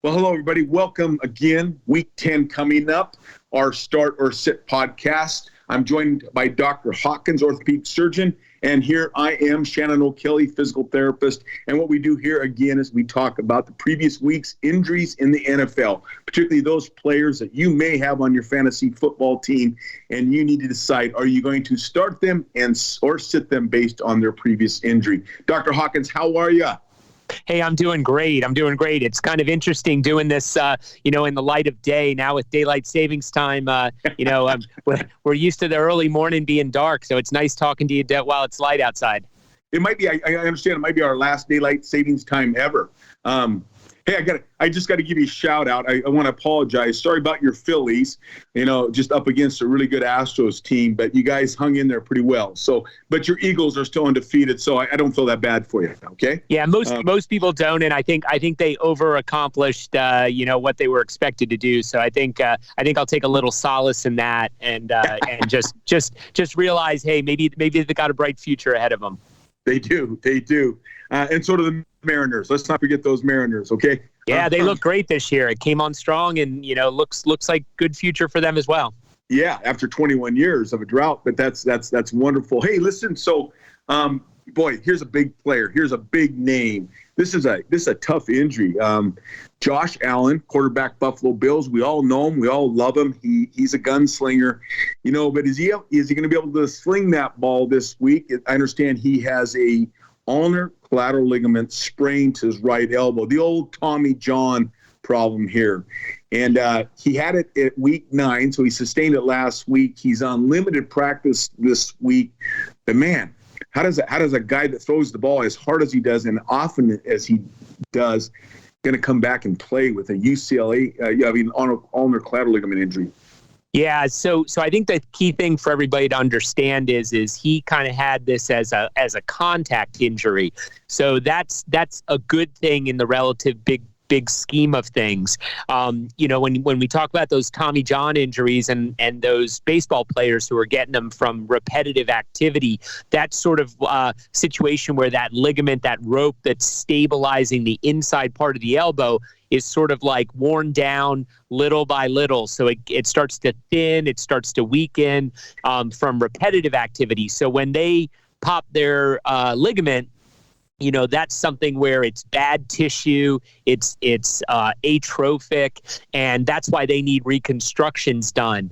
Well, hello, everybody. Welcome again. Week 10 coming up, our Start or Sit podcast. I'm joined by Dr. Hawkins, orthopedic surgeon, and here I am, Shannon O'Kelley, physical therapist. And what we do here again is we talk about the previous week's injuries in the NFL, particularly those players that you may have on your fantasy football team, and you need to decide, are you going to start them or sit them based on their previous injury? Dr. Hawkins, how are you? Hey, I'm doing great. It's kind of interesting doing this, in the light of day now with daylight savings time. We're used to the early morning being dark, so it's nice talking to you while it's light outside. It might be, I understand it might be our last daylight savings time ever. Hey, I just got to give you a shout out. I want to apologize. Sorry about your Phillies, just up against a really good Astros team, but you guys hung in there pretty well. But your Eagles are still undefeated, so I don't feel that bad for you. Okay. Yeah, most people don't, and I think they over-accomplished, what they were expected to do. So I think I'll take a little solace in that, and just realize, hey, maybe they've got a bright future ahead of them. They do, and so do the Mariners. Let's not forget those Mariners, okay? Yeah, they look great this year. It came on strong, and looks like good future for them as well. Yeah, after 21 years of a drought, but that's wonderful. Hey, listen, so here's a big player. Here's a big name. This is a tough injury. Josh Allen, quarterback, Buffalo Bills. We all know him. We all love him. He's a gunslinger, but is he going to be able to sling that ball this week? I understand he has a ulnar collateral ligament sprain to his right elbow, the old Tommy John problem here. And he had it at week 9, so he sustained it last week. He's on limited practice this week. But man, how does a guy that throws the ball as hard as he does and often as he does going to come back and play with a ulnar collateral ligament injury? Yeah, so I think the key thing for everybody to understand is he kind of had this as a contact injury. So that's a good thing in the relative big scheme of things. When we talk about those Tommy John injuries and those baseball players who are getting them from repetitive activity, that sort of situation where that ligament, that rope that's stabilizing the inside part of the elbow is sort of like worn down little by little. So it starts to thin, it starts to weaken from repetitive activity. So when they pop their ligament, that's something where it's bad tissue, it's atrophic, and that's why they need reconstructions done.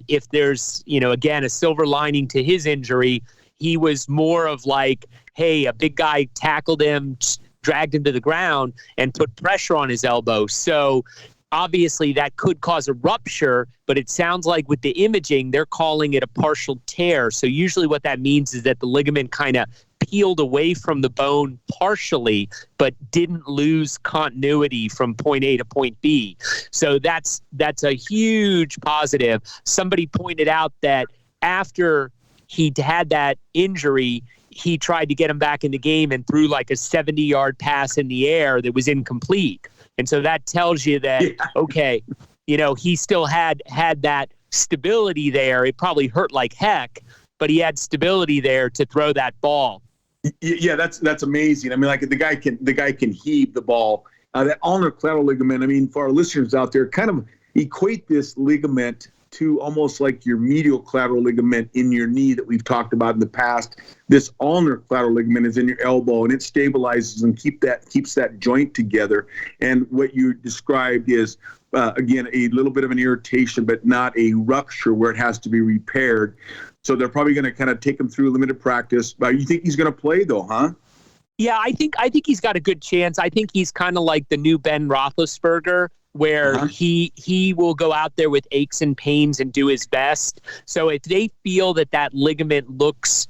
If there's, again, a silver lining to his injury, he was more of like, hey, a big guy tackled him, dragged him to the ground, and put pressure on his elbow. So obviously that could cause a rupture, but it sounds like with the imaging, they're calling it a partial tear. So usually what that means is that the ligament kind of peeled away from the bone partially, but didn't lose continuity from point A to point B. So that's a huge positive. Somebody pointed out that after he had that injury, he tried to get him back in the game and threw like a 70-yard pass in the air that was incomplete. And so that tells you that, okay, he still had that stability there. It probably hurt like heck, but he had stability there to throw that ball. Yeah, that's amazing. I mean, like the guy can heave the ball. That ulnar collateral ligament, I mean, for our listeners out there, kind of equate this ligament to almost like your medial collateral ligament in your knee that we've talked about in the past. This ulnar collateral ligament is in your elbow, and it stabilizes and keeps that joint together. And what you described is, again, a little bit of an irritation, but not a rupture where it has to be repaired. So they're probably going to kind of take him through limited practice. You think he's going to play, though, huh? Yeah, I think he's got a good chance. I think he's kind of like the new Ben Roethlisberger, where he will go out there with aches and pains and do his best. So if they feel that ligament looks,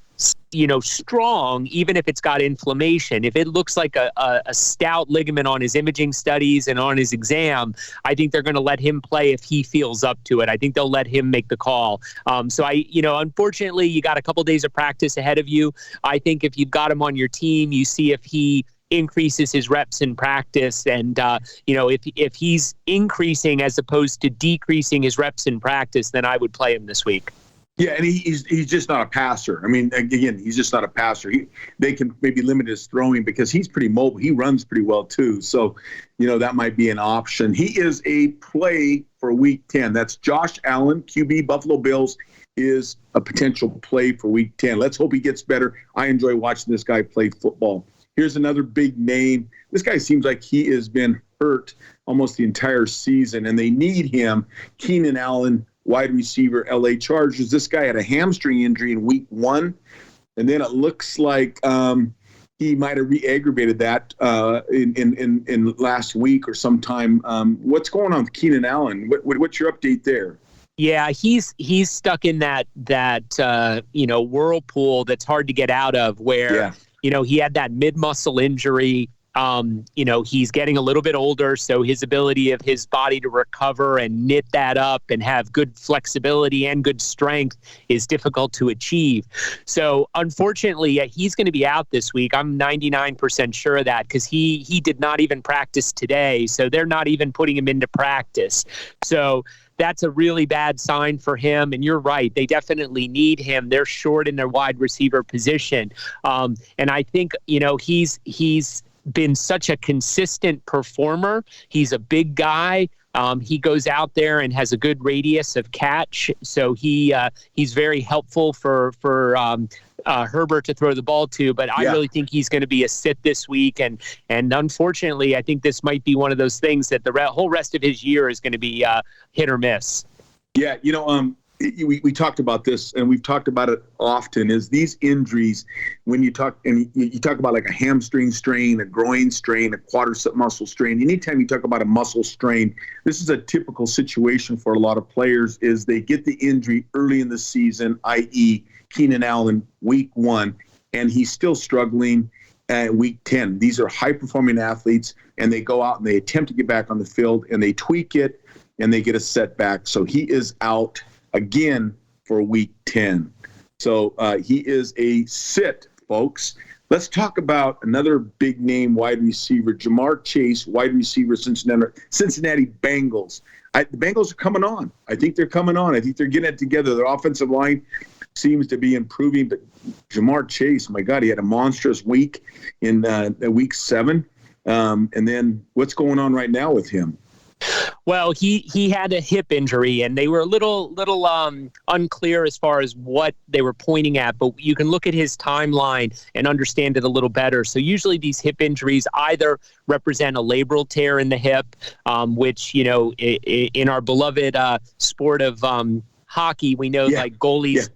strong, even if it's got inflammation, if it looks like a stout ligament on his imaging studies and on his exam, I think they're going to let him play if he feels up to it. I think they'll let him make the call. Unfortunately, you got a couple days of practice ahead of you. I think if you've got him on your team, you see if he increases his reps in practice, and if he's increasing as opposed to decreasing his reps in practice, then I would play him this week. Yeah, and he's just not a passer. I mean, again, he's just not a passer. They can maybe limit his throwing because he's pretty mobile. He runs pretty well too. So, that might be an option. He is a play for Week 10. That's Josh Allen, QB, Buffalo Bills, is a potential play for Week 10. Let's hope he gets better. I enjoy watching this guy play football. Here's another big name. This guy seems like he has been hurt almost the entire season, and they need him. Keenan Allen, wide receiver, LA Chargers. This guy had a hamstring injury in Week 1, and then it looks like he might have re-aggravated that in last week or sometime. What's going on with Keenan Allen? What's your update there? Yeah, he's stuck in that whirlpool that's hard to get out of, where he had that mid-muscle injury. He's getting a little bit older, so his ability of his body to recover and knit that up and have good flexibility and good strength is difficult to achieve. So unfortunately, he's going to be out this week. I'm 99% sure of that, because he did not even practice today. So they're not even putting him into practice. So that's a really bad sign for him. And you're right. They definitely need him. They're short in their wide receiver position. And I think, he's been such a consistent performer. He's a big guy. He goes out there and has a good radius of catch. So he's very helpful for Herbert to throw the ball to. But I really think he's going to be a sit this week. And unfortunately, I think this might be one of those things that the whole rest of his year is going to be hit or miss. Yeah, we talked about this, and we've talked about it often, is these injuries, when you talk about like a hamstring strain, a groin strain, a quadricep muscle strain, anytime you talk about a muscle strain, this is a typical situation for a lot of players, is they get the injury early in the season, i.e. Keenan Allen, Week 1, and he's still struggling at Week 10. These are high-performing athletes, and they go out and they attempt to get back on the field, and they tweak it, and they get a setback. So he is out again for Week 10. So he is a sit, folks. Let's talk about another big name wide receiver, Jamar Chase, wide receiver, Cincinnati Bengals. The Bengals are coming on. I think they're coming on. I think they're getting it together. Their offensive line seems to be improving. But Jamar Chase, my God, he had a monstrous week in Week 7. And then what's going on right now with him? Well, he had a hip injury, and they were a little unclear as far as what they were pointing at, but you can look at his timeline and understand it a little better. So usually these hip injuries either represent a labral tear in the hip, which, in our beloved sport of hockey, we know like goalies,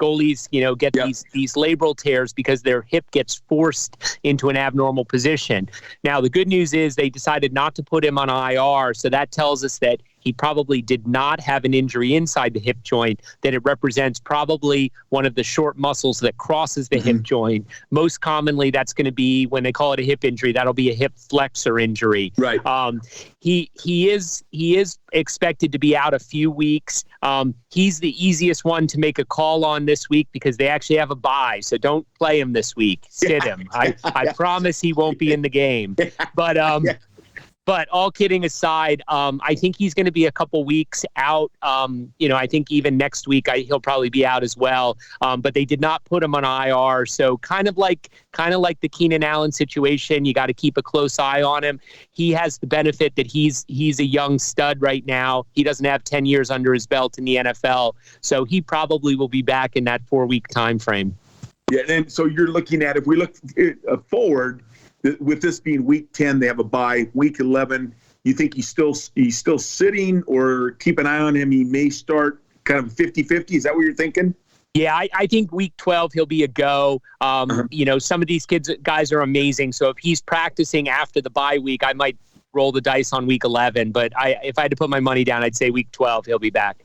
get these labral tears because their hip gets forced into an abnormal position. Now, the good news is they decided not to put him on IR, so that tells us that he probably did not have an injury inside the hip joint, that it represents probably one of the short muscles that crosses the hip joint. Most commonly, that's going to be, when they call it a hip injury, that'll be a hip flexor injury. Right. He is expected to be out a few weeks. He's the easiest one to make a call on this week because they actually have a bye, so don't play him this week. Sit him. I promise he won't be in the game. But all kidding aside, I think he's going to be a couple weeks out. I think even next week he'll probably be out as well. But they did not put him on IR, so kind of like the Keenan Allen situation, you got to keep a close eye on him. He has the benefit that he's a young stud right now. He doesn't have 10 years under his belt in the NFL, so he probably will be back in that 4-week time frame. Yeah, and so you're looking at, if we look forward, with this being Week 10, they have a bye. Week 11, you think he's still sitting, or keep an eye on him? He may start kind of 50-50. Is that what you're thinking? Yeah, I think Week 12 he'll be a go. Some of these guys are amazing. So if he's practicing after the bye week, I might roll the dice on Week 11. But if I had to put my money down, I'd say Week 12 he'll be back.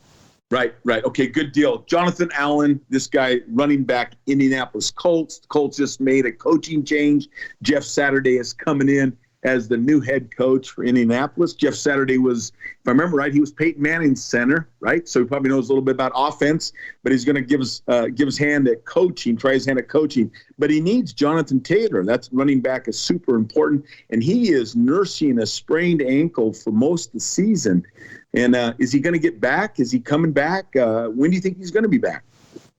Right. Okay, good deal. Jonathan Allen, this guy, running back, Indianapolis Colts. The Colts just made a coaching change. Jeff Saturday is coming in as the new head coach for Indianapolis. Jeff Saturday was, if I remember right, he was Peyton Manning's center, right? So he probably knows a little bit about offense, but he's going to give his hand at coaching, try his hand at coaching. But he needs Jonathan Taylor. That's running back is super important, and he is nursing a sprained ankle for most of the season. And is he going to get back? Is he coming back? When do you think he's going to be back?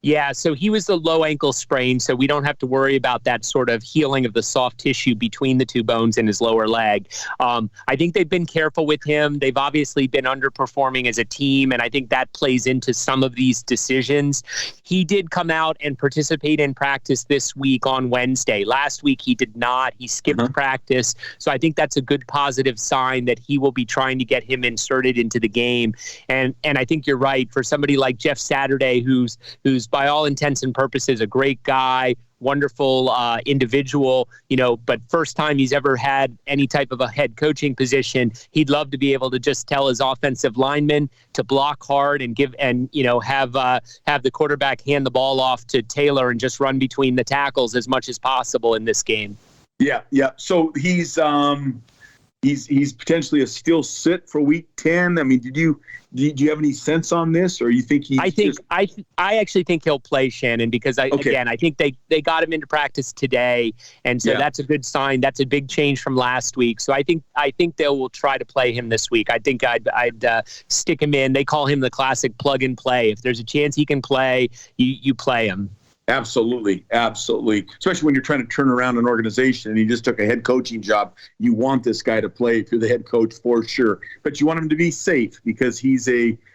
Yeah, so he was the low ankle sprain, so we don't have to worry about that sort of healing of the soft tissue between the two bones in his lower leg. I think they've been careful with him. They've obviously been underperforming as a team, and I think that plays into some of these decisions. He did come out and participate in practice this week on Wednesday. Last week he did not. He skipped practice, so I think that's a good positive sign that he will be trying to get him inserted into the game. And I think you're right. For somebody like Jeff Saturday, who's by all intents and purposes a great guy, wonderful individual, but first time he's ever had any type of a head coaching position, he'd love to be able to just tell his offensive linemen to block hard and have the quarterback hand the ball off to Taylor and just run between the tackles as much as possible in this game. Yeah. So he's potentially a still sit for week 10. I mean, do you have any sense on this, or you think I actually think he'll play, Shannon, because I think they got him into practice today, and so that's a good sign. That's a big change from last week. So I think they will try to play him this week. I think I'd stick him in. They call him the classic plug and play. If there's a chance he can play, you play him. Absolutely. Especially when you're trying to turn around an organization and he just took a head coaching job. You want this guy to play if you're the head coach for sure. But you want him to be safe because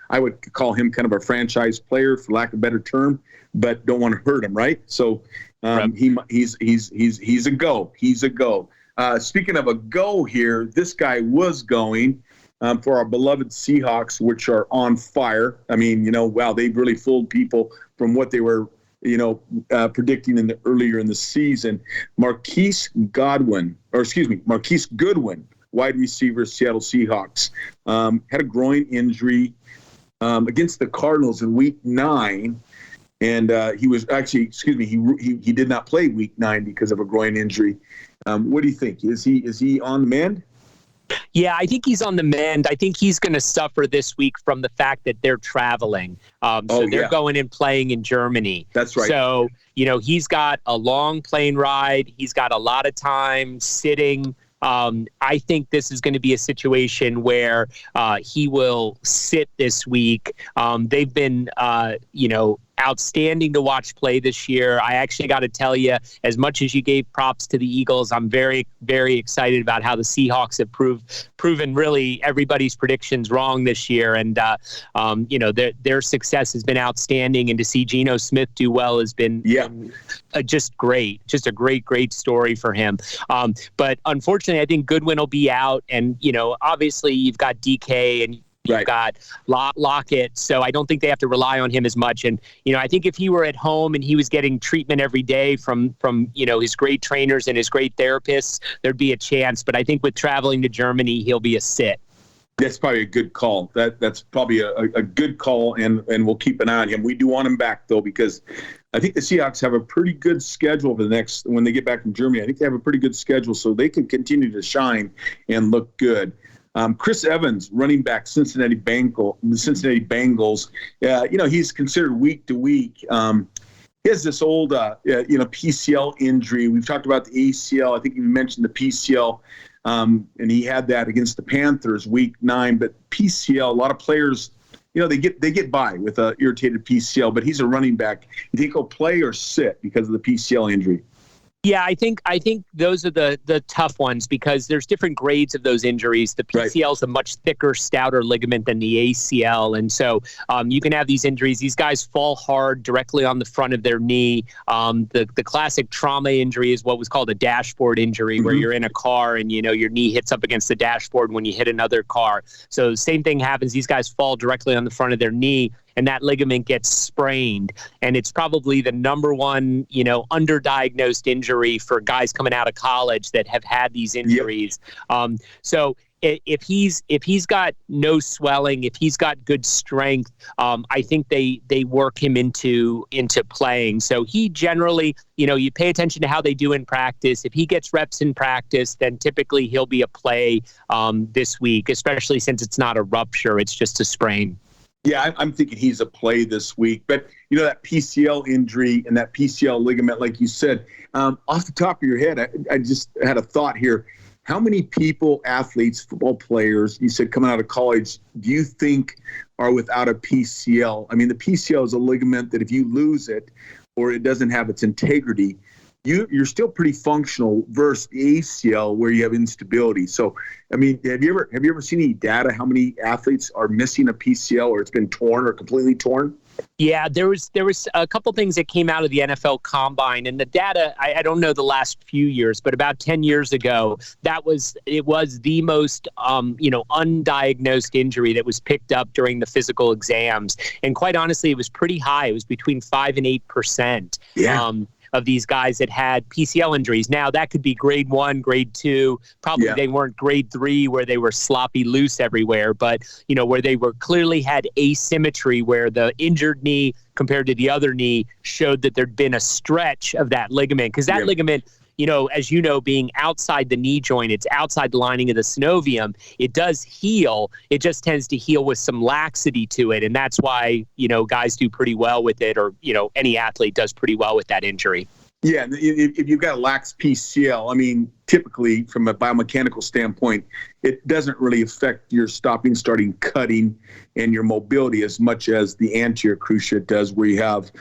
I would call him kind of a franchise player, for lack of a better term, but don't want to hurt him, right? So he's a go. He's a go. Speaking of a go here, this guy was going for our beloved Seahawks, which are on fire. I mean, wow, they've really fooled people from what they were predicting earlier in the season. Marquise Goodwin, wide receiver, Seattle Seahawks, had a groin injury against the Cardinals in week 9. And he was actually, he did not play week 9 because of a groin injury. What do you think? Is he on the mend? Yeah, I think he's on the mend. I think he's going to suffer this week from the fact that they're traveling. They're going and playing in Germany. That's right. So, he's got a long plane ride. He's got a lot of time sitting. I think this is going to be a situation where he will sit this week. They've been, outstanding to watch play this year. I actually got to tell you, as much as you gave props to the Eagles, I'm very, very excited about how the Seahawks have proven really everybody's predictions wrong this year. And, their success has been outstanding. And to see Geno Smith do well has been just great. Just a great, great story for him. But unfortunately, I think Goodwin will be out. And, obviously you've got DK and you've got Lockett, so I don't think they have to rely on him as much. And, I think if he were at home and he was getting treatment every day from his great trainers and his great therapists, there'd be a chance. But I think with traveling to Germany, he'll be a sit. That's probably a good call. That's probably a good call, and we'll keep an eye on him. We do want him back, though, because I think the Seahawks have a pretty good schedule for when they get back from Germany. I think they have a pretty good schedule, so they can continue to shine and look good. Chris Evans, running back, Cincinnati Bengals. He's considered week to week. He has this old, PCL injury. We've talked about the ACL. I think you mentioned the PCL, and he had that against the Panthers week 9. But PCL, a lot of players, they get by with a irritated PCL. But he's a running back. You think he'll play or sit because of the PCL injury? Yeah, I think those are the tough ones because there's different grades of those injuries. The PCL is a much thicker, stouter ligament than the ACL. And so you can have these injuries. These guys fall hard directly on the front of their knee. The classic trauma injury is what was called a dashboard injury, where you're in a car and, your knee hits up against the dashboard when you hit another car. So the same thing happens. These guys fall directly on the front of their knee, and that ligament gets sprained. And it's probably the number one, underdiagnosed injury for guys coming out of college that have had these injuries. So if he's got no swelling, if he's got good strength, I think they work him into playing. So he generally, you pay attention to how they do in practice. If he gets reps in practice, then typically he'll be a play this week, especially since it's not a rupture, it's just a sprain. Yeah, I'm thinking he's a play this week. But, that PCL injury and that PCL ligament, like you said, off the top of your head, I just had a thought here. how many people, athletes, football players, you said coming out of college, do you think are without a PCL? I mean, the PCL is a ligament that if you lose it or it doesn't have its integrity, you're still pretty functional versus the ACL where you have instability. So, I mean, have you ever seen any data how many athletes are missing a PCL or it's been torn or completely torn? Yeah, there was a couple things that came out of the NFL Combine, and the data, I don't know the last few years, but about 10 years ago, it was the most undiagnosed injury that was picked up during the physical exams, and quite honestly, it was pretty high. It was between 5 and 8%. Yeah. Of these guys that had PCL injuries. Now, that could be grade 1, grade 2. Probably They weren't grade 3 where they were sloppy loose everywhere, but, where they were clearly had asymmetry where the injured knee compared to the other knee showed that there'd been a stretch of that ligament. Because that ligament, as you know, being outside the knee joint, it's outside the lining of the synovium. It does heal. It just tends to heal with some laxity to it. And that's why, guys do pretty well with it, or, any athlete does pretty well with that injury. Yeah, if you've got a lax PCL, I mean, typically from a biomechanical standpoint, it doesn't really affect your stopping, starting, cutting, and your mobility as much as the anterior cruciate does, where you have,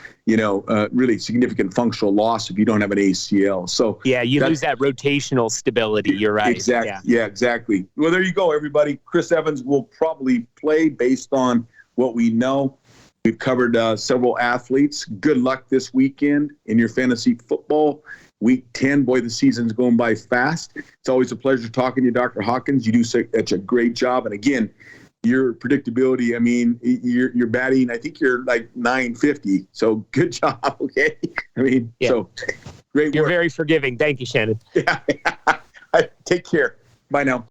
really significant functional loss if you don't have an ACL. So yeah, you lose that rotational stability. You're right. Exactly. Yeah, exactly. Well, there you go, everybody. Chris Evans will probably play based on what we know. We've covered several athletes. Good luck this weekend in your fantasy football. Week 10, boy, the season's going by fast. It's always a pleasure talking to you, Dr. Hawkins. You do such a great job. And again, your predictability, I mean, you're batting, I think you're like 950. So good job, okay? So great work. You're very forgiving. Thank you, Shannon. Yeah. Take care. Bye now.